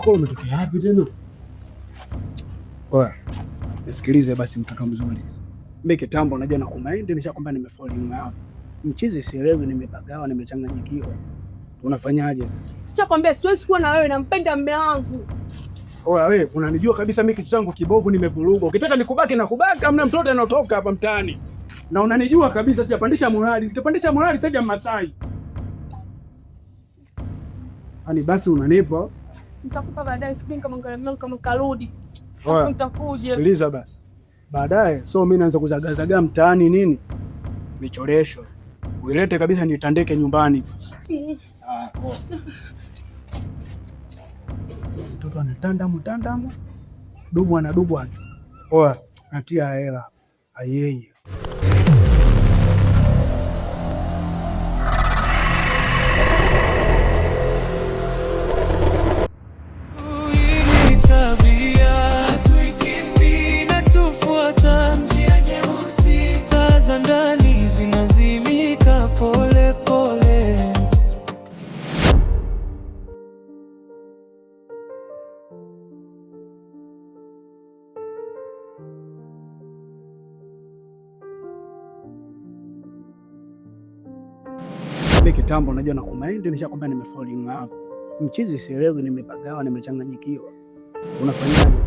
Kwa umetokea wapi tena? Oya, nisikilize basi mtoto mzuri. Mimi kitambo unajua na kumaindi nishakwambia nimefall in love. Mchizi sielewi, nimebagawa, nimechanganyikiwa. Unafanyaje sasa? Nishakwambia siwezi kuwa na wewe, nampenda mume wangu. Oya wewe, unanijua kabisa mimi kitu changu kibovu, nimevurugwa. Ukitaka nikubaki na kubaki, amna mtoto anatoka hapa mtaani. Na unanijua kabisa sijapandisha morali. Nitapandisha morali zaidi ya Masai. Ani basi unanipa? Nitakupa baadaye, sijui kama karudi. Nitakuja. Sikiliza basi. Baadaye so mimi naanza kuzagazaga mtaani nini? Michoresho. Uilete kabisa nitandike nyumbani. Mtoto anatanda mtandamu. Dubu ana dubu ana. Oa, natia hela. Ayeye. Ndani zinazimika pole pole. Mimi kitambo unajua na kumaindi nishakwambia nimefall in love. Mchizi sielewi, nimepagawa, nimechanganyikiwa. Unafanyaje?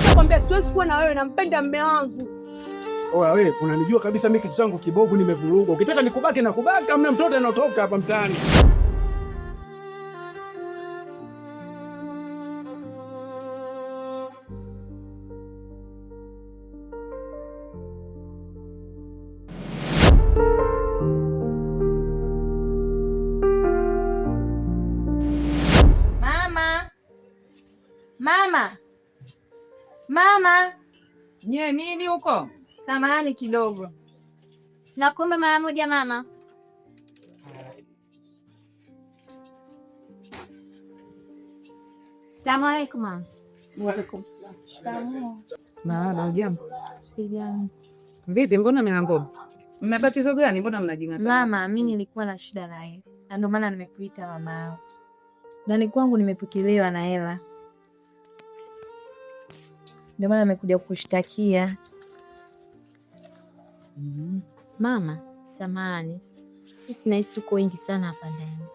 Nakwambia siwezi kuwa na wewe, nampenda mume wangu. Oya wewe, unanijua kabisa mimi kitu changu kibovu, nimevurugwa. Ukitaka nikubaki na kubaki, amna mtoto anatoka hapa mtaani. Mama. Nye nini huko? Samahani kidogo. Nakuomba mara moja mama. Asalamu alaykum mama. Wa alaykum salaam. Mama, hujambo? Sijambo. Vipi, mbona mmeambo? Mna tatizo gani? Mbona mnajingata? Mama, mimi nilikuwa na shida na hela. Na ndio maana nimekuita mama. Ndani kwangu nimepokelewa na hela. Ndio maana nimekuja kukushtakia. Mama, samahani. Sisi na sisi tuko wengi sana hapa ndani.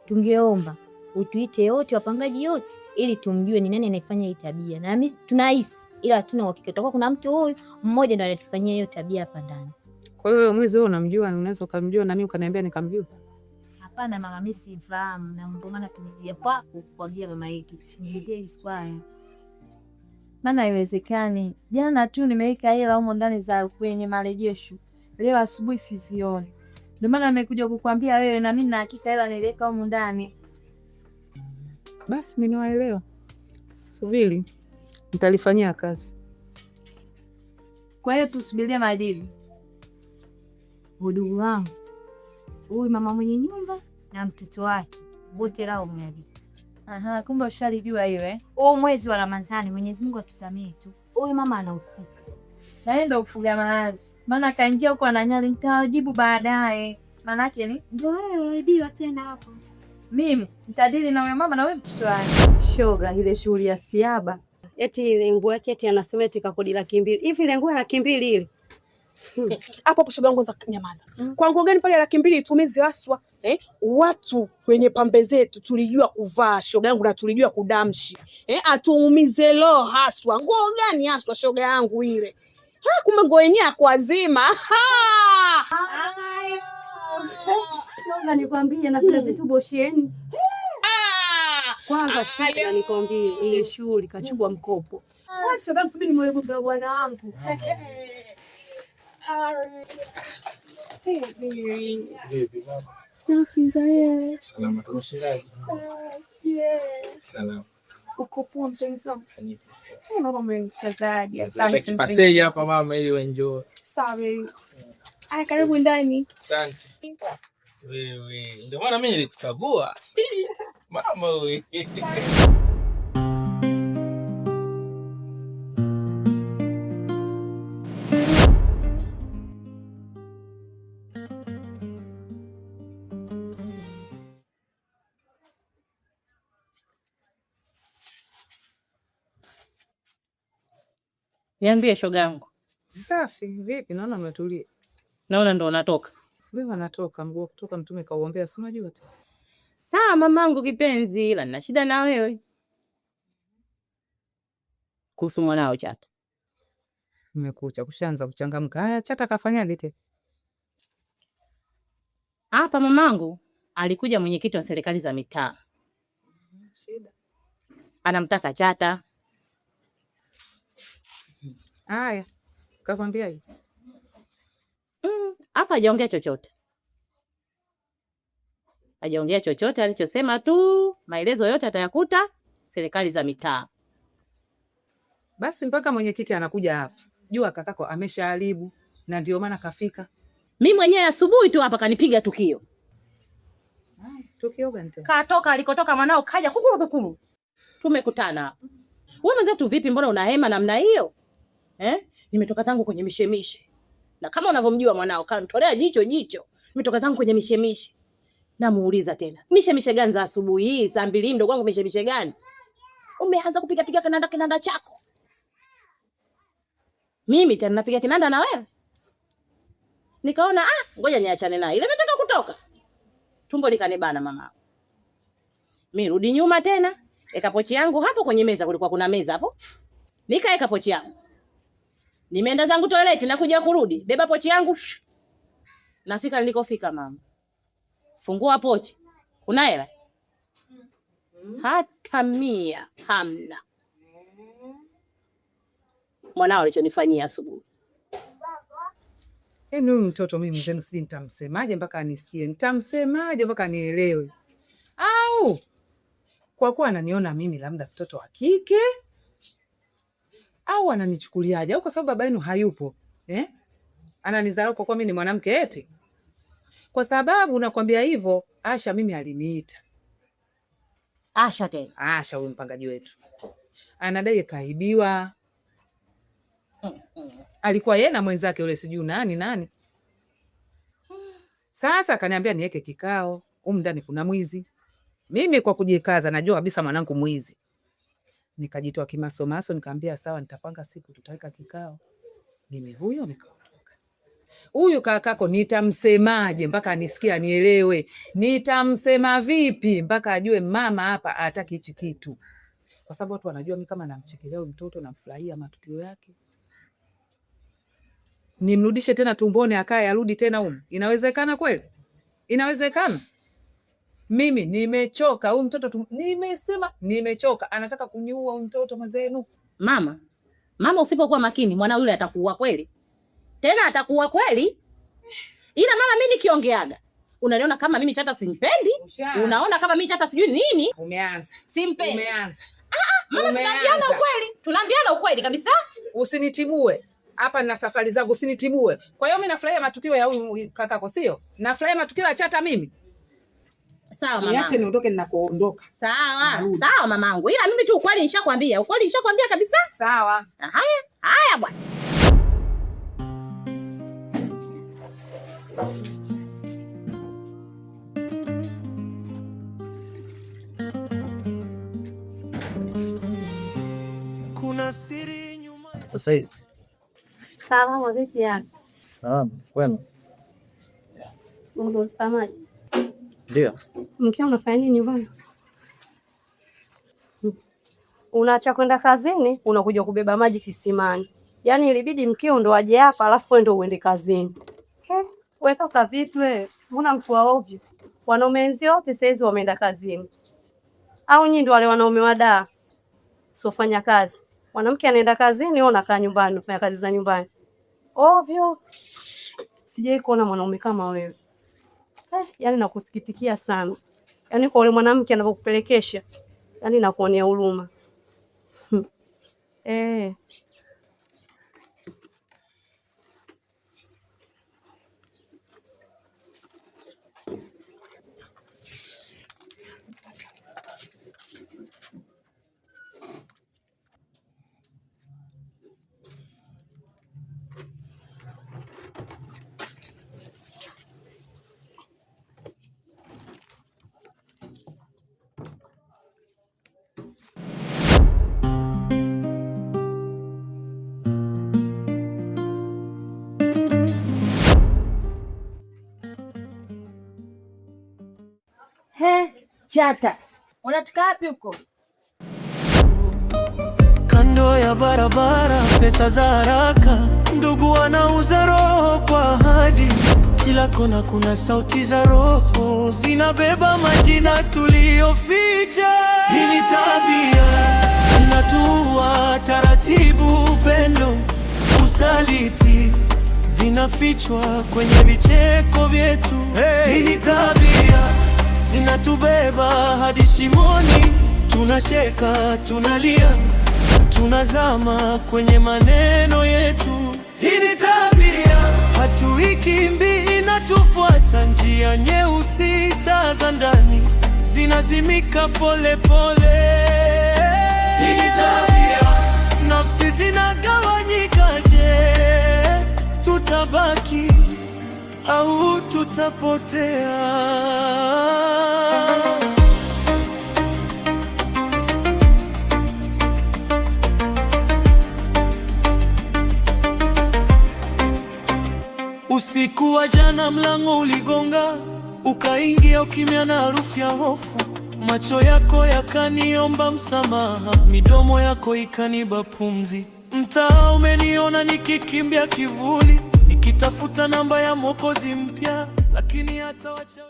Tungeomba utuite wote wapangaji yote ili tumjue ni nani anayefanya hii tabia. Na mimi tunahisi ila hatuna uhakika. Tutakuwa kuna mtu huyu mmoja ndiye anatufanyia hiyo tabia hapa ndani. Kwa hiyo mwizi wewe unamjua, unaweza ukamjua na mimi ukaniambia nikamjua? Hapana mama, mimi sifahamu na ndio maana tumejia kwako kuambia mama yetu. Tusingie iskwaya. Maana haiwezekani. Jana tu nimeweka hela humo ndani za kwenye marejesho. Leo asubuhi sizioni. Ndio maana nimekuja kukuambia wewe, na mimi na hakika hela niliweka humo ndani. Basi nimewaelewa. Subiri. Nitalifanyia kazi. Kwa hiyo tusubirie majibu. Udugu wangu. Huyu mama mwenye nyumba na mtoto wake wote lao mnadi. Aha, kumbe ushalijua hiyo eh? Mwezi wa Ramadhani, Mwenyezi Mungu atusamee tu. Huyu mama anahusika. Na yeye ndio ufuga maazi. Maana kaingia huko ananyali, nitawajibu baadaye. Maana yake ni ndio wewe unaibiwa tena hapo. Mimi nitadili na wewe mama na wewe mtoto wangu. Shoga ile shughuli ya siaba. Eti ile nguo yake eti anasema eti kakodi 200,000. Hivi ile nguo 200,000 ile. Hapo shoga yangu za nyamaza. Kwa nguo gani pale 200,000 itumizi raswa? Watu kwenye pambe zetu tulijua kuvaa shoga yangu na tulijua kudamshi. Atuumize lo haswa. Nguo gani haswa shoga yangu ile? Kumbe nguo yenyewe kwa zima. Shoga nikwambie na vile vitu bosheni. Kwanza shoga nikwambie ile shughuli kachukua mkopo. Shoga yangu subiri niwe bwana wangu. Safi za yeye. Salama tunashiraji. Salama. Uko poa mpenzi wangu? Mama mwenye Asante. Pasei hapa mama ili uenjoy. Sorry. Aya, karibu ndani. Asante. Wewe ndio maana mimi nilikukagua. Mama wewe. Niambie shoga yangu. Safi, vipi? Naona umetulia. Naona ndo unatoka. Wewe natoka, mguu kutoka mtume kauombea, si unajua tu. Sawa mamangu kipenzi, ila nina shida na wewe. Kuhusu mwanao Chata. Nimekucha kushaanza kuchangamka. Haya, Chata kafanyaje tena? Hapa mamangu alikuja mwenyekiti wa serikali za mitaa. Shida. Anamtaka Chata. Haya. Kakwambia hivi. Hapa hajaongea chochote. Hajaongea chochote, alichosema tu maelezo yote atayakuta serikali za mitaa. Basi mpaka mwenyekiti anakuja hapa. Jua kakako ameshaharibu na ndio maana kafika. Mimi mwenyewe asubuhi tu hapa kanipiga tukio. Tukio gani tena? Katoka alikotoka mwanao kaja kukuru. Tumekutana hapa. Wewe mwenzetu vipi, mbona unahema namna hiyo? Nimetoka zangu kwenye mishemishe. Na kama unavyomjua mwanao kanitolea jicho. Nimetoka zangu kwenye mishemishe. Namuuliza tena. Mishemishe gani za asubuhi hii saa 2 ndio kwangu mishemishe gani? Umeanza kupiga kinanda chako. Mimi tena napiga kinanda na wewe. Nikaona ngoja niachane naye. Ile nataka kutoka. Tumbo likanibana mama. Mimi rudi nyuma tena. Eka pochi yangu hapo kwenye meza, kulikuwa kuna meza hapo. Nikaeka pochi yangu. Nimeenda zangu toilet na kuja kurudi. Beba pochi yangu. Nafika nilikofika mama. Fungua pochi. Kuna hela? Hata 100 hamna. Mwanao alichonifanyia asubuhi. Huyu mtoto mimi mzenu si nitamsemaje mpaka anisikie. Nitamsemaje mpaka anielewe. Au kwa kuwa ananiona mimi labda mtoto wa kike? Au ananichukuliaje? Au kwa sababu baba yenu hayupo? Ananidharau kwa kuwa mimi ni mwanamke eti? Kwa sababu nakwambia hivyo, Asha mimi aliniita. Asha tena? Asha huyu mpangaji wetu. Anadai kaibiwa. Alikuwa yeye na mwenzake yule sijui nani. Sasa akaniambia niweke kikao, ndani kuna mwizi. Mimi kwa kujikaza najua kabisa mwanangu mwizi. Nikajitoa kimasomaso nikamwambia sawa, nitapanga siku tutaweka kikao. Mimi huyo nikaondoka. Huyu kakako nitamsemaje mpaka anisikie anielewe? Nitamsema vipi mpaka ajue mama hapa hataki hichi kitu? Kwa sababu watu wanajua mimi kama namchekelea mtoto namfurahia matukio yake. Nimrudishe tena tumboni akae arudi tena huko. Inawezekana kweli? Inawezekana? Mimi nimechoka huyu mtoto nimesema nimechoka. Anataka kuniua huyu mtoto mwenzenu. Mama usipokuwa makini mwana yule atakuua kweli. Tena atakuua kweli. Ila mama mimi nikiongeaga. Unaniona kama mimi Chata simpendi? Unaona kama mimi Chata sijui nini? Umeanza. Simpendi. Umeanza. Mama tunaambiana ukweli. Tunaambiana ukweli kabisa. Usinitibue. Hapa nina safari zangu, usinitibue. Kwa hiyo mimi nafurahia matukio ya huyu kakako, sio? Nafurahia matukio ya Chata mimi. Sawa mama. Niache niondoke ninakoondoka. Sawa mamangu. Ila mimi tu ukweli nishakwambia. Ukweli nishakwambia kabisa. Sawa. Haya bwana. Kuna siri nyuma. Sasa hivi. Salama vipi yako? Salama, kwema. Mungu samaji. Ndio. Mkeo unafanya nini bwana? Unaacha kwenda kazini, unakuja kubeba maji kisimani. Yaani ilibidi mkeo ndo aje hapa alafu wewe ndo uende kazini. Wewe kaka vipi wewe? Mbona mtu wa ovyo? Wanaume wenzio wote saizi wameenda kazini. Au nyinyi ndo wale wanaume wadaa? Sofanya kazi. Mwanamke anaenda kazini, wewe unakaa nyumbani, unafanya kazi za nyumbani. Ovyo. Sijai kuona mwanaume kama wewe. Yaani nakusikitikia sana. Yaani kwa ule mwanamke anapokupelekesha, yaani nakuonea huruma. Chata, unatoka wapi huko? Kando ya barabara, pesa za haraka, ndugu wanauza roho kwa ahadi. Kila kona kuna sauti za roho, zinabeba majina tuliyoficha. Hii ni tabia zinatua taratibu, upendo, usaliti vinafichwa kwenye vicheko vyetu. Hii ni tabia zinatubeba hadi shimoni, tunacheka, tunalia, tunazama kwenye maneno yetu. Hii ni tabia hatuikimbii, inatufuata njia nyeusi, taa za ndani zinazimika pole pole. Hii ni tabia, nafsi zinagawanyika. Je, tutabaki au tutapotea? Usiku wa jana mlango uligonga, ukaingia ukimya na harufu ya hofu. Macho yako yakaniomba msamaha, midomo yako ikaniba pumzi. Mtaa umeniona nikikimbia kivuli, nikitafuta namba ya Mwokozi mpya, lakini hata wacha